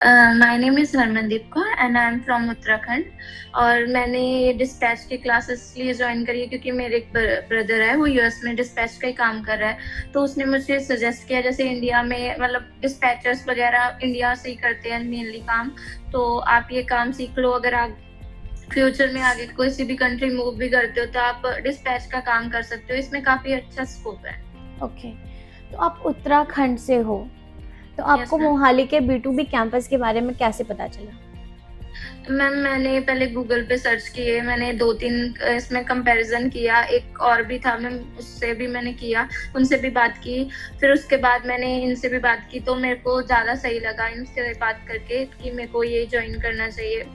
My name is Harmandeep Kaur and I am from Uttarakhand. और मैंने ये डिस्पैच की क्लासेस इसलिए ज्वाइन करी है क्योंकि मेरे एक ब्रदर है, वो यूएस में डिस्पैच का ही काम कर रहा है। तो उसने मुझे सजेस्ट किया, जैसे इंडिया में मतलब डिस्पैचर्स वगैरह इंडिया से ही करते हैं मेनली काम, तो आप ये काम सीख लो। अगर आप फ्यूचर में आगे किसी भी कंट्री मूव भी करते हो तो आप डिस्पैच का काम कर सकते हो, इसमें काफ़ी अच्छा स्कोप है। ओके, तो आप उत्तराखंड से हो, तो यस आपको मैम। मोहाली के B2B कैंपस के बारे में कैसे पता चला? मैम मैंने पहले गूगल पे सर्च किए, मैंने 2-3 इसमें कंपैरिजन किया, एक और भी था मैम, उससे भी मैंने किया, उनसे भी बात की। फिर उसके बाद मैंने इनसे भी बात की, तो मेरे को ज़्यादा सही लगा इनसे बात करके कि मेरे को ये जॉइन करना चाहिए।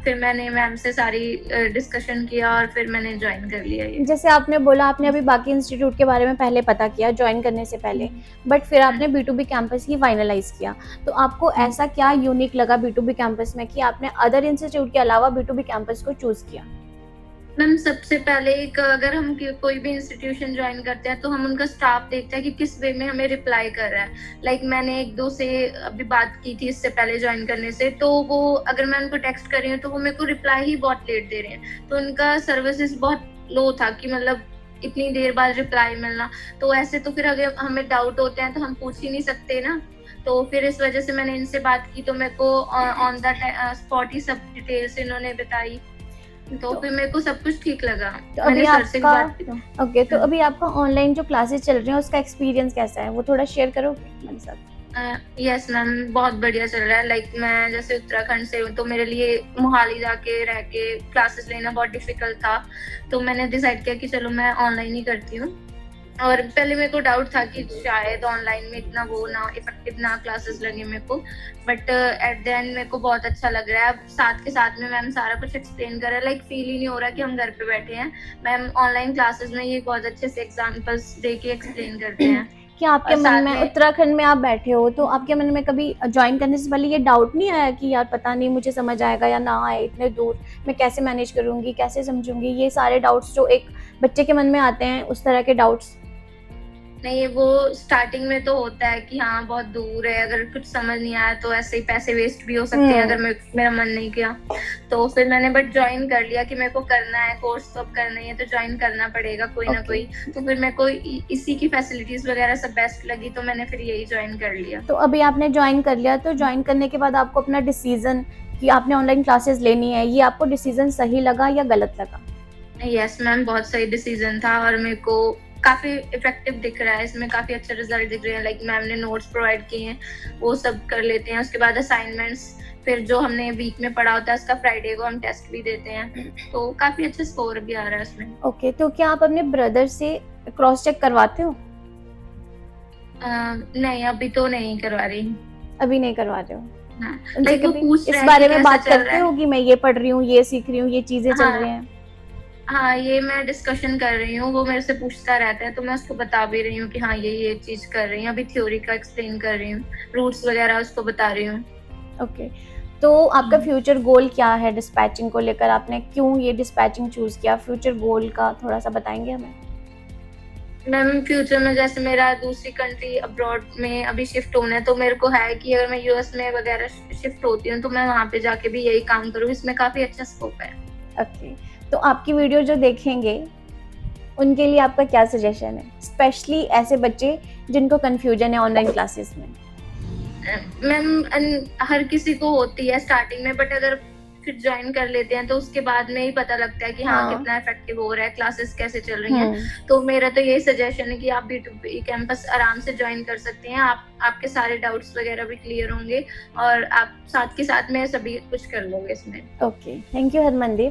फिर मैंने मैम से सारी डिस्कशन किया और फिर मैंने जॉइन कर लिया ये। जैसे आपने बोला, आपने अभी बाकी इंस्टीट्यूट के बारे में पहले पता किया जॉइन करने से पहले, बट फिर आपने B2B कैंपस ही फाइनलाइज किया। तो आपको ऐसा क्या यूनिक लगा B2B कैंपस में कि आपने अदर इंस्टीट्यूट के अलावा B2B कैंपस को चूज किया? मैम सबसे पहले एक, अगर हम कोई भी इंस्टीट्यूशन ज्वाइन करते हैं तो हम उनका स्टाफ देखते हैं कि किस वे में हमें रिप्लाई कर रहा है। लाइक मैंने 1-2 से अभी बात की थी इससे पहले ज्वाइन करने से, तो वो अगर मैं उनको टेक्स्ट कर रही हूँ तो वो मेरे को रिप्लाई ही बहुत लेट दे रहे हैं, तो उनका सर्विसेज बहुत लो था कि मतलब इतनी देर बाद रिप्लाई मिलना। तो ऐसे तो फिर अगर हमें डाउट होते हैं तो हम पूछ ही नहीं सकते ना, तो फिर इस वजह से मैंने इनसे बात की, तो मेरे को ऑन द स्पॉट ही सब डिटेल्स इन्होंने बताई, तो फिर मेरे को सब कुछ ठीक लगा। तो अभी मैंने सर से भी आपका बात की। ओके, तो अभी आपका ऑनलाइन जो क्लासेस चल रही हैं उसका एक्सपीरियंस कैसा है, वो थोड़ा शेयर करोगे हमारे साथ? यस मैम, बहुत बढ़िया चल रहा है। लाइक मैं जैसे उत्तराखंड से हूँ तो मेरे लिए मोहाली जाके रह के क्लासेस लेना बहुत डिफिकल्ट था, तो मैंने डिसाइड किया कि चलो मैं ऑनलाइन ही करती हूँ। और पहले मेरे को डाउट था कि शायद ऑनलाइन में इतना वो ना इफेक्टिव ना क्लासेस लगे मेरे को, बट एट द एंड मेरे को बहुत अच्छा लग रहा है। अब साथ के साथ में मैम सारा कुछ एक्सप्लेन कर रहा है, लाइक फील ही नहीं हो रहा कि हम घर पे बैठे हैं। मैम ऑनलाइन क्लासेस में ये बहुत अच्छे से एग्जांपल्स दे के एक्सप्लेन करते हैं। क्या आपके और मन साथ में, में उत्तराखंड में आप बैठे हो, तो आपके मन में कभी ज्वाइन करने से पहले ये डाउट नहीं आया कि यार पता नहीं मुझे समझ आएगा या ना आए, इतने दूर मैं कैसे मैनेज करूंगी, कैसे समझूंगी, ये सारे डाउट्स जो एक बच्चे के मन में आते हैं, उस तरह के डाउट्स? नहीं, वो स्टार्टिंग में तो होता है कि हाँ बहुत दूर है, अगर कुछ समझ नहीं आया तो ऐसे ही पैसे वेस्ट भी हो सकते हैं अगर मेरा मन नहीं किया। तो फिर मैंने बट ज्वाइन कर लिया कि मेरे को करना है कोर्स, तो अब करना ही है तो ज्वाइन करना पड़ेगा कोई ना कोई। तो फिर मेरे को इसी की फैसिलिटीज वगैरह सब बेस्ट लगी, तो मैंने फिर यही ज्वाइन कर लिया। तो अभी आपने ज्वाइन कर लिया, तो ज्वाइन करने के बाद आपको अपना डिसीजन कि आपने ऑनलाइन क्लासेस लेनी है, ये आपको डिसीजन सही लगा या गलत लगा? यस मैम, बहुत सही डिसीजन था और मेरे को काफी इफेक्टिव दिख रहा है, इसमें काफी अच्छे रिजल्ट दिख रहे हैं। लाइक मैम ने नोट्स प्रोवाइड किए हैं, वो सब कर लेते हैं। उसके बाद असाइनमेंट्स, फिर जो हमने वीक में पढ़ा होता है उसका फ्राइडे को हम टेस्ट भी देते हैं, तो काफी अच्छा स्कोर भी आ रहा है उसमें। ओके, तो क्या आप अपने ब्रदर से क्रॉस चेक करवाते हो? नहीं, अभी तो नहीं करवा रही। अभी नहीं करवा रहे हो? हाँ, उनसे लाइक वो कभी पूछ इस रहे हैं बारे कि में कैसा बात चल करते रहा हो है। कि मैं ये पढ़ रही हूँ, ये सीख रही हूँ, ये चीजें चल रही हाँ हैं? हाँ, ये मैं डिस्कशन कर रही हूँ, वो मेरे से पूछता रहता है तो मैं उसको बता भी रही हूँ कि हाँ ये चीज कर रही हूँ। अभी थ्योरी का एक्सप्लेन कर रही हूँ, रूट्स वगैरह उसको बता रही हूँ। ओके, तो आपका फ्यूचर गोल क्या है डिस्पैचिंग को लेकर? आपने क्यों ये डिस्पैचिंग चूज किया? फ्यूचर गोल का थोड़ा सा बताएंगे हमें? मैम फ्यूचर में जैसे मेरा दूसरी कंट्री अब्रॉड में अभी शिफ्ट होना है, तो मेरे को है कि अगर मैं यूएस में वगैरह शिफ्ट होती हूँ तो मैं वहाँ पे जाके भी यही काम करूँ, इसमें काफी अच्छा स्कोप है। ओके, तो आपकी वीडियो जो देखेंगे उनके लिए आपका क्या सजेशन है, स्पेशली ऐसे बच्चे जिनको कंफ्यूजन है ऑनलाइन क्लासेस में? मैम हर किसी को होती है स्टार्टिंग में, बट अगर फिर ज्वाइन कर लेते हैं तो उसके बाद में ही पता लगता है कि हाँ कितना इफेक्टिव हो रहा है, क्लासेस कैसे चल रही हैं। तो मेरा तो यही सजेशन है कि आप B2B कैंपस आराम से ज्वाइन कर सकते हैं। आपके सारे डाउट्स वगैरह भी क्लियर होंगे और आप साथ के साथ में सभी कुछ कर लोगे इसमें। Okay, thank you Harmandeep.